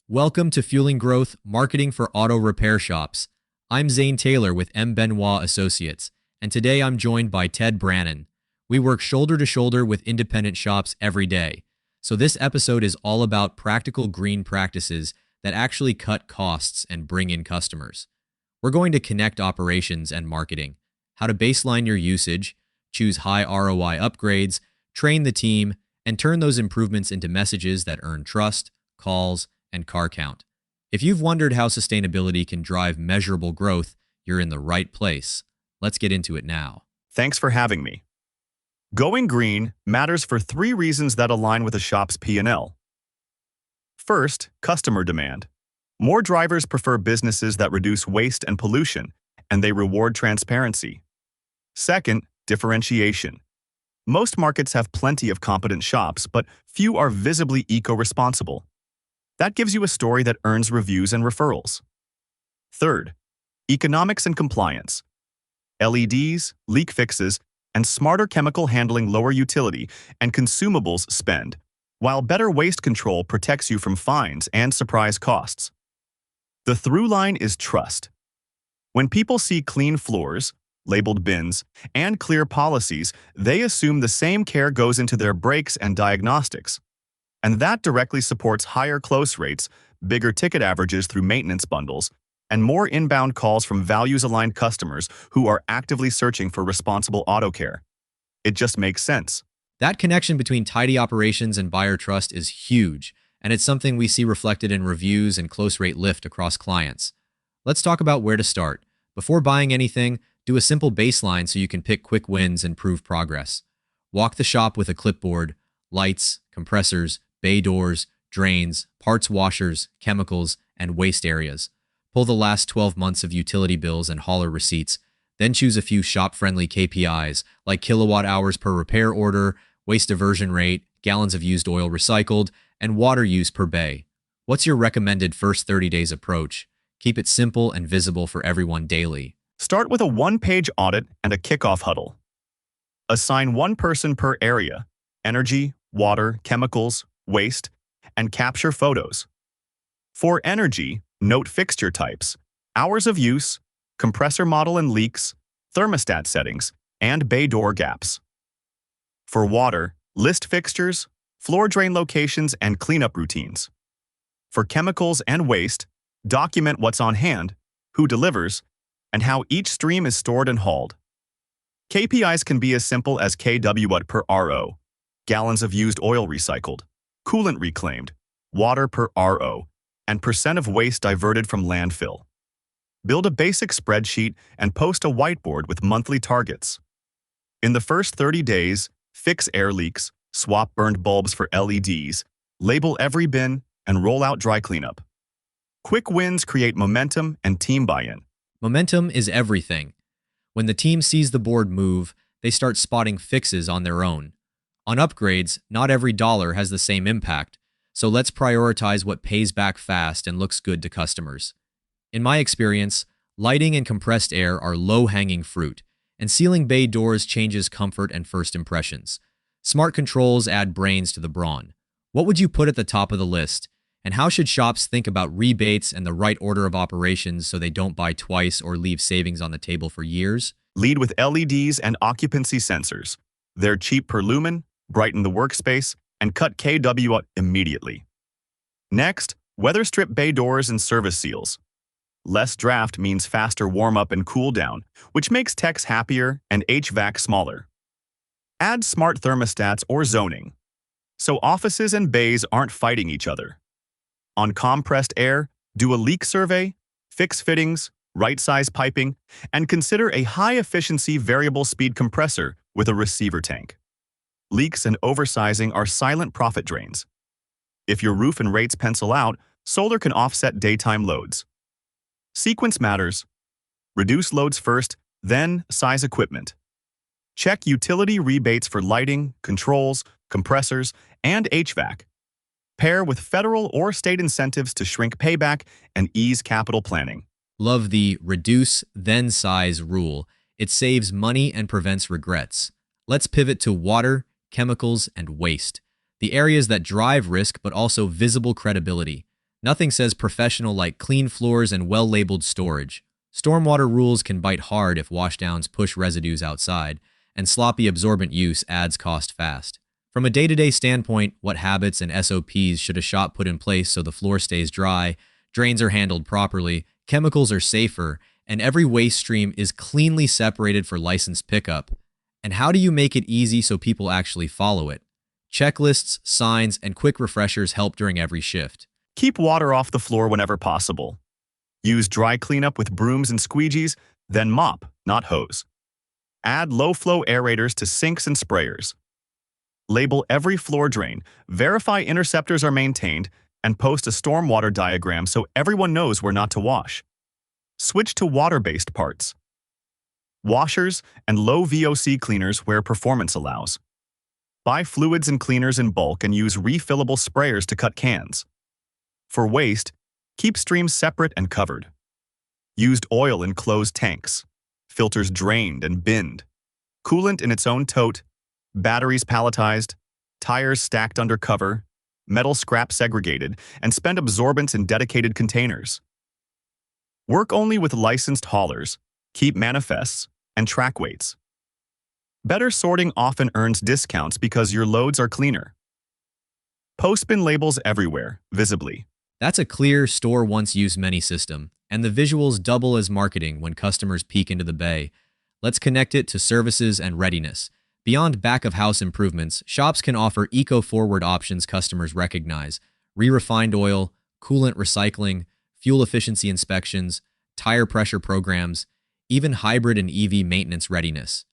Welcome to Fueling Growth, Marketing for Auto Repair Shops. I'm Zane Taylor with M. Benoit Associates, and today I'm joined by Ted Brannon. We work shoulder to shoulder with independent shops every day. So this episode is all about practical green practices that actually cut costs and bring in customers. We're going to connect operations and marketing, how to baseline your usage, choose high ROI upgrades, train the team, and turn those improvements into messages that earn trust, calls, and car count. If you've wondered how sustainability can drive measurable growth, you're in the right place. Let's get into it now. Thanks for having me. Going green matters for three reasons that align with a shop's P&L. First, customer demand. More drivers prefer businesses that reduce waste and pollution, and they reward transparency. Second, differentiation. Most markets have plenty of competent shops, but few are visibly eco-responsible. That gives you a story that earns reviews and referrals. Third, economics and compliance. LEDs, leak fixes, and smarter chemical handling lower utility and consumables spend, while better waste control protects you from fines and surprise costs. The through line is trust. When people see clean floors, labeled bins, and clear policies, they assume the same care goes into their brakes and diagnostics. And that directly supports higher close rates, bigger ticket averages through maintenance bundles, and more inbound calls from values-aligned customers who are actively searching for responsible auto care. It just makes sense. That connection between tidy operations and buyer trust is huge, and it's something we see reflected in reviews and close rate lift across clients. Let's talk about where to start. Before buying anything, do a simple baseline so you can pick quick wins and prove progress. Walk the shop with a clipboard, lights, compressors, bay doors, drains, parts washers, chemicals, and waste areas. Pull the last 12 months of utility bills and hauler receipts. Then choose a few shop-friendly KPIs like kilowatt hours per repair order, waste diversion rate, gallons of used oil recycled, and water use per bay. What's your recommended first 30 days approach? Keep it simple and visible for everyone daily. Start with a one-page audit and a kickoff huddle. Assign one person per area: energy, water, chemicals, waste, and capture photos. For energy, note fixture types, hours of use, compressor model and leaks, thermostat settings, and bay door gaps. For water, list fixtures, floor drain locations, and cleanup routines. For chemicals and waste, document what's on hand, who delivers, and how each stream is stored and hauled. KPIs can be as simple as kW per RO, gallons of used oil recycled, coolant reclaimed, water per RO, and percent of waste diverted from landfill. Build a basic spreadsheet and post a whiteboard with monthly targets. In the first 30 days, fix air leaks, swap burned bulbs for LEDs, label every bin, and roll out dry cleanup. Quick wins create momentum and team buy-in. Momentum is everything. When the team sees the board move, they start spotting fixes on their own. On upgrades, not every dollar has the same impact, so let's prioritize what pays back fast and looks good to customers. In my experience, lighting and compressed air are low-hanging fruit, and sealing bay doors changes comfort and first impressions. Smart controls add brains to the brawn. What would you put at the top of the list? And how should shops think about rebates and the right order of operations so they don't buy twice or leave savings on the table for years? Lead with LEDs and occupancy sensors. They're cheap per lumen, brighten the workspace, and cut kW immediately. Next, weather strip bay doors and service seals. Less draft means faster warm-up and cool-down, which makes techs happier and HVAC smaller. Add smart thermostats or zoning, so offices and bays aren't fighting each other. On compressed air, do a leak survey, fix fittings, right-size piping, and consider a high-efficiency variable speed compressor with a receiver tank. Leaks and oversizing are silent profit drains. If your roof and rates pencil out, solar can offset daytime loads. Sequence matters. Reduce loads first, then size equipment. Check utility rebates for lighting, controls, compressors, and HVAC. Pair with federal or state incentives to shrink payback and ease capital planning. Love the reduce, then size rule. It saves money and prevents regrets. Let's pivot to water, chemicals, and waste, the areas that drive risk but also visible credibility. Nothing says professional like clean floors and well-labeled storage. Stormwater rules can bite hard if washdowns push residues outside, and sloppy absorbent use adds cost fast. From a day-to-day standpoint, what habits and SOPs should a shop put in place so the floor stays dry, drains are handled properly, chemicals are safer, and every waste stream is cleanly separated for licensed pickup? And how do you make it easy so people actually follow it? Checklists, signs, and quick refreshers help during every shift. Keep water off the floor whenever possible. Use dry cleanup with brooms and squeegees, then mop, not hose. Add low-flow aerators to sinks and sprayers. Label every floor drain, verify interceptors are maintained, and post a stormwater diagram so everyone knows where not to wash. Switch to water-based parts. Washers and low VOC cleaners where performance allows. Buy fluids and cleaners in bulk and use refillable sprayers to cut cans. For waste, keep streams separate and covered. Used oil in closed tanks. Filters drained and binned. Coolant in its own tote. Batteries palletized. Tires stacked under cover. Metal scrap segregated, and spend absorbents in dedicated containers. Work only with licensed haulers. Keep manifests and track weights. Better sorting often earns discounts because your loads are cleaner. Post bin labels everywhere, visibly. That's a clear store once used many system, and the visuals double as marketing when customers peek into the bay. Let's connect it to services and readiness. Beyond back-of-house improvements, shops can offer eco-forward options customers recognize: re-refined oil, coolant recycling, fuel efficiency inspections, tire pressure programs, even hybrid and EV maintenance readiness.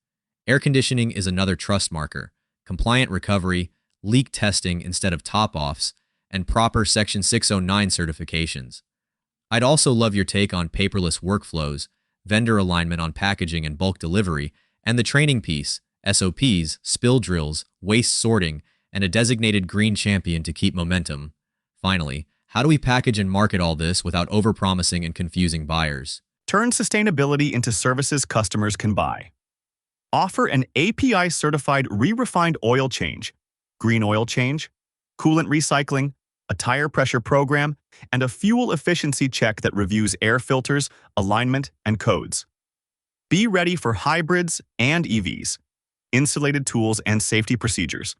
Air conditioning is another trust marker: compliant recovery, leak testing instead of top-offs, and proper Section 609 certifications. I'd also love your take on paperless workflows, vendor alignment on packaging and bulk delivery, and the training piece: SOPs, spill drills, waste sorting, and a designated green champion to keep momentum. Finally, how do we package and market all this without overpromising and confusing buyers? Turn sustainability into services customers can buy. Offer an API-certified re-refined oil change, green oil change, coolant recycling, a tire pressure program, and a fuel efficiency check that reviews air filters, alignment, and codes. Be ready for hybrids and EVs, insulated tools, and safety procedures.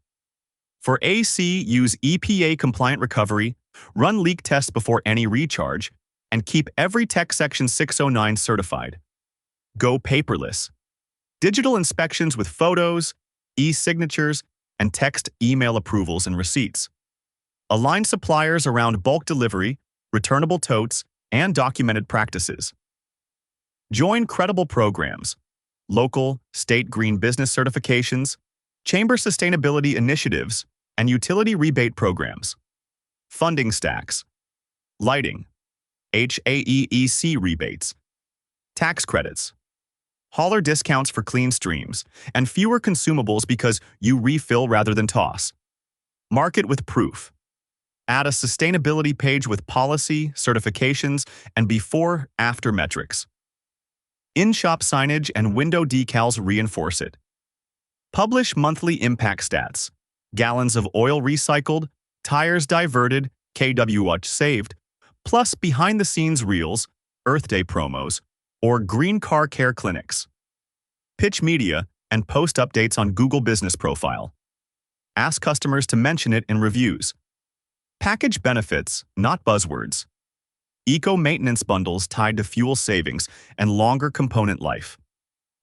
For AC, use EPA-compliant recovery, run leak tests before any recharge, and keep every tech Section 609 certified. Go paperless. Digital inspections with photos, e-signatures, and text-email approvals and receipts. Align suppliers around bulk delivery, returnable totes, and documented practices. Join credible programs: local, state green business certifications, chamber sustainability initiatives, and utility rebate programs. Funding stacks: lighting, HAEEC rebates, tax credits, hauler discounts for clean streams, and fewer consumables because you refill rather than toss. Market with proof. Add a sustainability page with policy, certifications, and before-after metrics. In-shop signage and window decals reinforce it. Publish monthly impact stats: gallons of oil recycled, tires diverted, kWh saved, plus behind-the-scenes reels, Earth Day promos, or green car care clinics. Pitch media and post updates on Google Business Profile. Ask customers to mention it in reviews. Package benefits, not buzzwords. Eco-maintenance bundles tied to fuel savings and longer component life.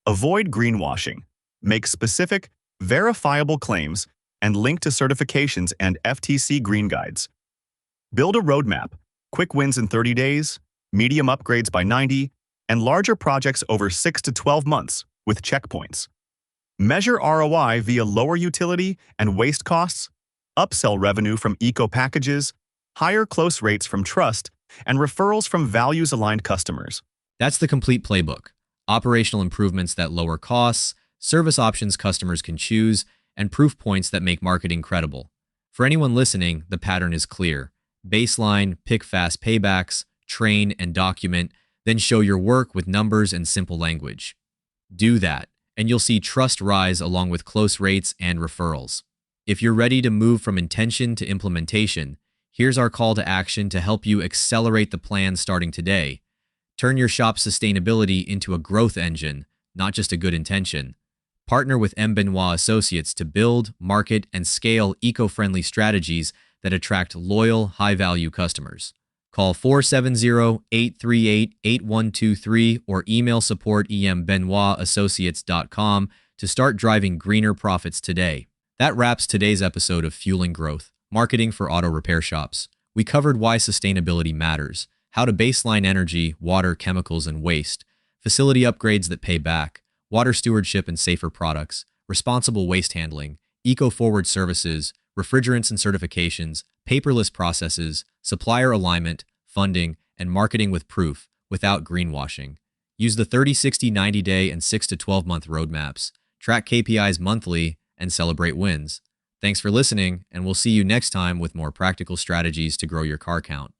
Avoid greenwashing. Make specific, verifiable claims and link to certifications and FTC green guides. Build a roadmap: quick wins in 30 days, medium upgrades by 90, and larger projects over 6 to 12 months with checkpoints. Measure ROI via lower utility and waste costs, upsell revenue from eco packages, higher close rates from trust, and referrals from values-aligned customers. That's the complete playbook: operational improvements that lower costs, service options customers can choose, and proof points that make marketing credible. For anyone listening, the pattern is clear: baseline, pick fast paybacks, train and document, then show your work with numbers and simple language. Do that, and you'll see trust rise along with close rates and referrals. If you're ready to move from intention to implementation, Here's our call to action to help you accelerate the plan starting today. Turn your shop's sustainability into a growth engine, not just a good intention. Partner with M. Benoit Associates to build, market, and scale eco-friendly strategies that attract loyal, high-value customers. Call 470-838-8123 or email support@embenoitassociates.com to start driving greener profits today. That wraps today's episode of Fueling Growth, Marketing for Auto Repair Shops. We covered why sustainability matters, how to baseline energy, water, chemicals, and waste, facility upgrades that pay back, water stewardship and safer products, responsible waste handling, eco-forward services, refrigerants and certifications, paperless processes, supplier alignment, funding, and marketing with proof without greenwashing. Use the 30, 60, 90-day, and 6 to 12-month roadmaps. Track KPIs monthly and celebrate wins. Thanks for listening, and we'll see you next time with more practical strategies to grow your car count.